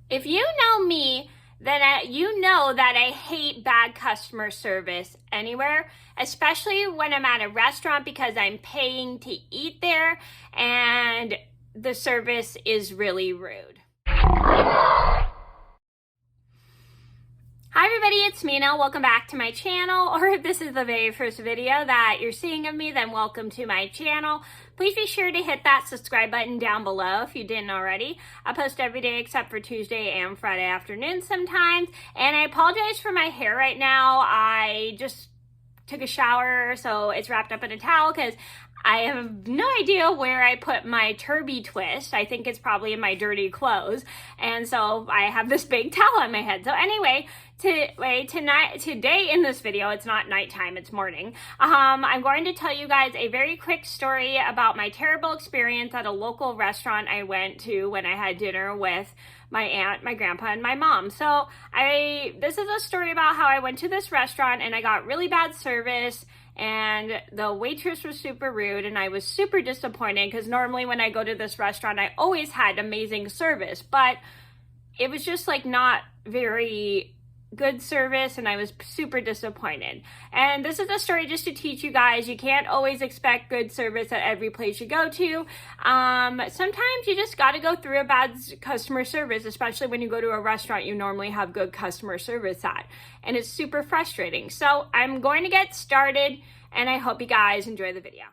If you know me, then you know that I hate bad customer service anywhere, especially when I'm at a restaurant because I'm paying to eat there and the service is really rude. Hi everybody, it's Mena. Welcome back to my channel, or if this is the very first video that you're seeing of me, then welcome to my channel. Please be sure to hit that subscribe button down below if you didn't already. I post every day except for Tuesday and Friday afternoons sometimes, and I apologize for my hair right now. I just took a shower, so it's wrapped up in a towel because I have no idea where I put my turby twist. I think it's probably in my dirty clothes. And so I have this big towel on my head. So anyway, today in this video, it's not nighttime, it's morning. I'm going to tell you guys a very quick story about my terrible experience at a local restaurant I went to when I had dinner with my aunt, my grandpa, and my mom. So this is a story about how I went to this restaurant and I got really bad service and the waitress was super rude and I was super disappointed because normally when I go to this restaurant, I always had amazing service, but it was just like not very good service and I was super disappointed. And this is a story just to teach you guys, you can't always expect good service at every place you go to. Sometimes you just got to go through a bad customer service, especially when you go to a restaurant you normally have good customer service at. And it's super frustrating. So I'm going to get started and I hope you guys enjoy the video.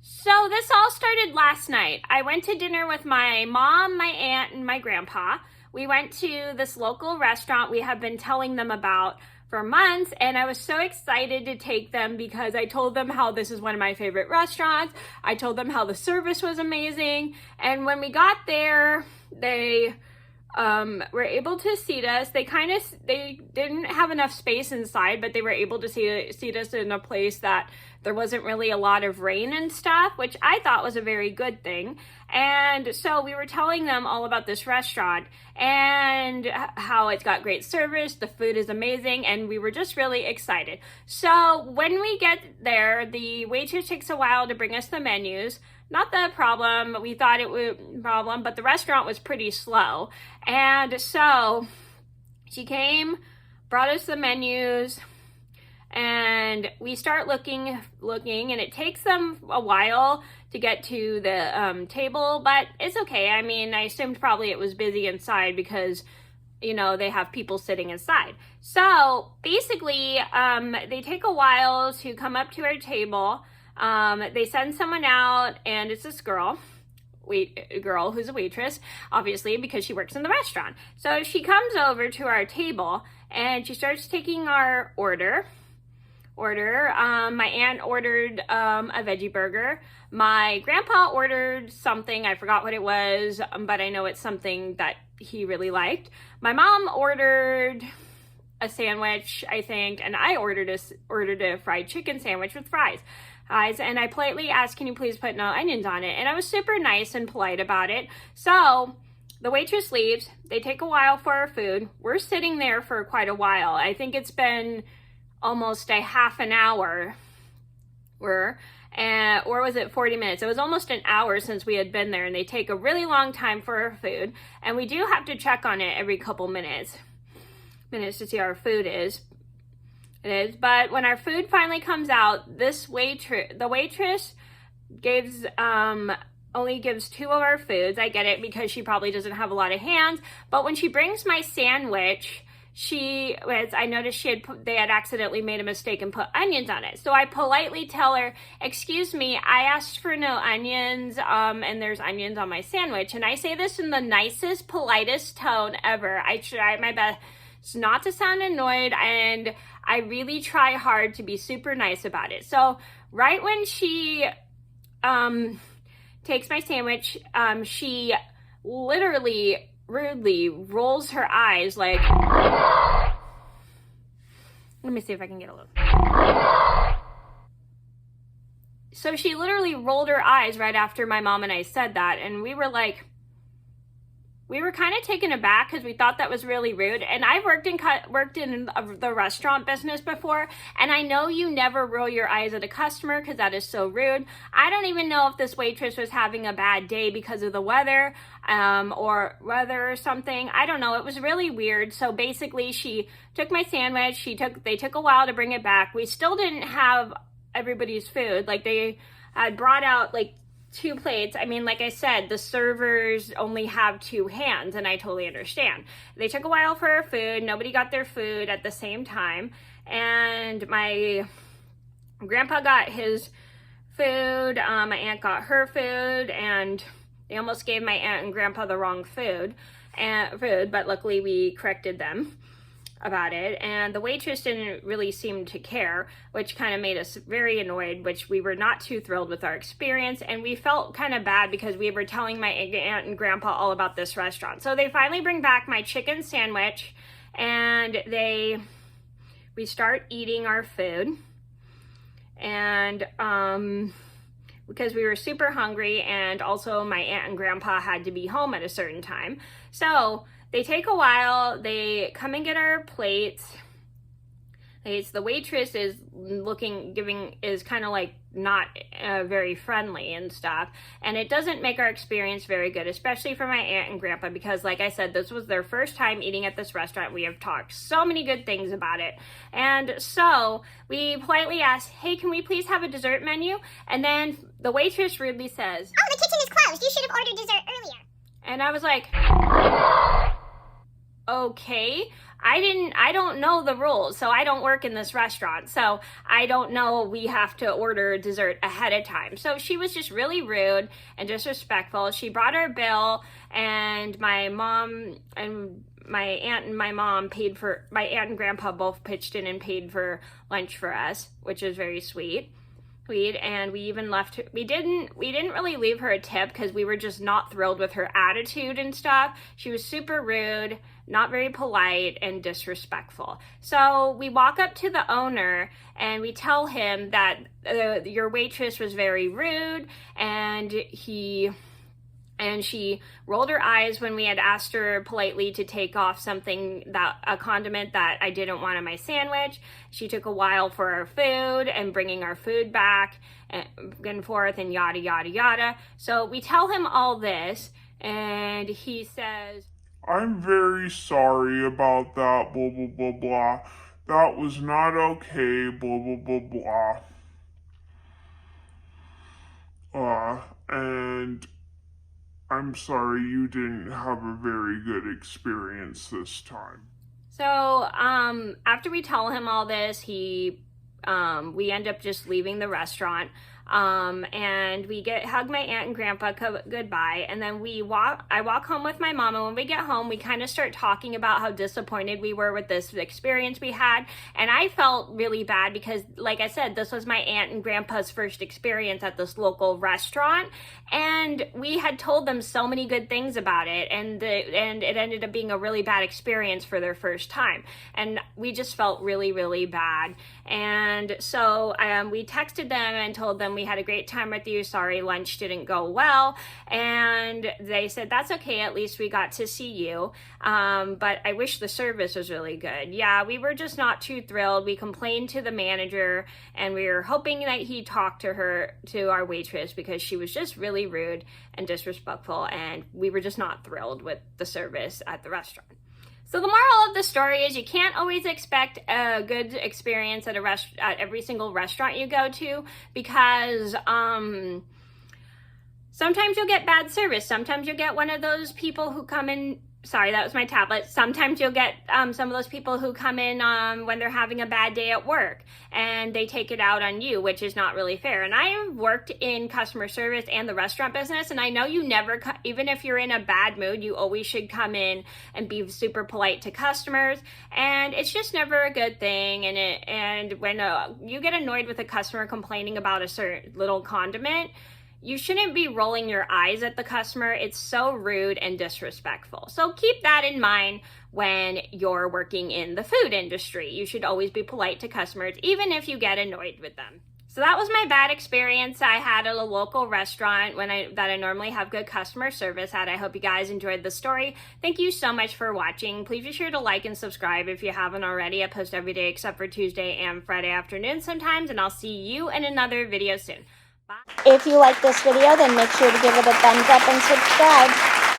So this all started last night. I went to dinner with my mom, my aunt, and my grandpa. We went to this local restaurant we have been telling them about for months, and I was so excited to take them because I told them how this is one of my favorite restaurants. I told them how the service was amazing, and when we got there, they were able to seat us. They didn't have enough space inside, but they were able to seat us in a place that there wasn't really a lot of rain and stuff, which I thought was a very good thing. And so we were telling them all about this restaurant and how it's got great service, the food is amazing, and we were just really excited. So when we get there, the waitress takes a while to bring us the menus. Not the problem, we thought it would be a problem, but the restaurant was pretty slow. And so she came, brought us the menus, and we start looking, and it takes them a while to get to the table, but it's okay. I mean, I assumed probably it was busy inside because, you know, they have people sitting inside. So basically, they take a while to come up to our table. They send someone out, and it's this girl who's a waitress, obviously, because she works in the restaurant. So she comes over to our table, and she starts taking our order. My aunt ordered a veggie burger. My grandpa ordered something, I forgot what it was, but I know it's something that he really liked. My mom ordered a sandwich, I think, and I ordered a fried chicken sandwich with fries. And I politely asked, can you please put no onions on it? And I was super nice and polite about it. So the waitress leaves. They take a while for our food. We're sitting there for quite a while. I think it's been almost a half an hour, or was it 40 minutes? It was almost an hour since we had been there, and they take a really long time for our food. And we do have to check on it every couple minutes to see how our food is. But when our food finally comes out, the waitress only gives 2 of our foods. I get it because she probably doesn't have a lot of hands. But when she brings my sandwich, I noticed they had accidentally made a mistake and put onions on it. So I politely tell her, excuse me, I asked for no onions, and there's onions on my sandwich. And I say this in the nicest, politest tone ever. I try my best not to sound annoyed, and I really try hard to be super nice about it. So right when she takes my sandwich, she literally rudely rolls her eyes like, let me see if I can get a look. So she literally rolled her eyes right after my mom and I said that, and we were like, we were kind of taken aback because we thought that was really rude. And I've worked in the restaurant business before, and I know you never roll your eyes at a customer because that is so rude. I don't even know if this waitress was having a bad day because of the weather, or something. I don't know. It was really weird. So basically, she took my sandwich. They took a while to bring it back. We still didn't have everybody's food. Like, they had brought out like 2 plates. I mean, like I said, the servers only have 2 hands, and I totally understand. They took a while for our food. Nobody got their food at the same time. And my grandpa got his food. My aunt got her food, and they almost gave my aunt and grandpa the wrong food, but luckily we corrected them about it. And the waitress didn't really seem to care, which kind of made us very annoyed, which we were not too thrilled with our experience. And we felt kind of bad because we were telling my aunt and grandpa all about this restaurant. So they finally bring back my chicken sandwich, and we start eating our food. And because we were super hungry, and also my aunt and grandpa had to be home at a certain time. So they take a while, they come and get our plates. The waitress is kind of like not very friendly and stuff. And it doesn't make our experience very good, especially for my aunt and grandpa, because like I said, this was their first time eating at this restaurant. We have talked so many good things about it. And so we politely asked, hey, can we please have a dessert menu? And then the waitress rudely says, oh, the kitchen is closed. You should have ordered dessert earlier. And I was like, okay, I don't know the rules, so I don't work in this restaurant, so I don't know we have to order dessert ahead of time. So she was just really rude and disrespectful. She brought her bill, and my mom and my aunt and my aunt and grandpa both pitched in and paid for lunch for us, which is very sweet. And we even left her, we didn't really leave her a tip because we were just not thrilled with her attitude and stuff. She was super rude, not very polite, and disrespectful. So we walk up to the owner and we tell him that your waitress was very rude, and she rolled her eyes when we had asked her politely to take off a condiment that I didn't want on my sandwich. She took a while for our food and bringing our food back and forth and yada, yada, yada. So we tell him all this, and he says, I'm very sorry about that, blah, blah, blah, blah. That was not okay, blah, blah, blah, blah. And I'm sorry you didn't have a very good experience this time. So, after we tell him all this, we end up just leaving the restaurant. And we hug my aunt and grandpa goodbye, and then I walk home with my mom, and when we get home, we kind of start talking about how disappointed we were with this experience we had. And I felt really bad because, like I said, this was my aunt and grandpa's first experience at this local restaurant, and we had told them so many good things about it, and it ended up being a really bad experience for their first time, and we just felt really, really bad. And so we texted them and told them we had a great time with you. Sorry, lunch didn't go well. And they said, that's okay. At least we got to see you. But I wish the service was really good. Yeah, we were just not too thrilled. We complained to the manager, and we were hoping that he talked to our waitress, because she was just really rude and disrespectful. And we were just not thrilled with the service at the restaurant. So the moral of the story is you can't always expect a good experience at every single restaurant you go to, because sometimes you'll get bad service. Sometimes you'll get one of those people who come in. Sorry, that was my tablet. Sometimes you'll get some of those people who come in when they're having a bad day at work, and they take it out on you, which is not really fair. And I have worked in customer service and the restaurant business, and I know you never, even if you're in a bad mood, you always should come in and be super polite to customers. And it's just never a good thing. And when you get annoyed with a customer complaining about a certain little condiment, you shouldn't be rolling your eyes at the customer. It's so rude and disrespectful. So keep that in mind when you're working in the food industry. You should always be polite to customers, even if you get annoyed with them. So that was my bad experience I had at a local restaurant that I normally have good customer service at. I hope you guys enjoyed the story. Thank you so much for watching. Please be sure to like and subscribe if you haven't already. I post every day except for Tuesday and Friday afternoon sometimes, and I'll see you in another video soon. Bye. If you like this video, then make sure to give it a thumbs up and subscribe.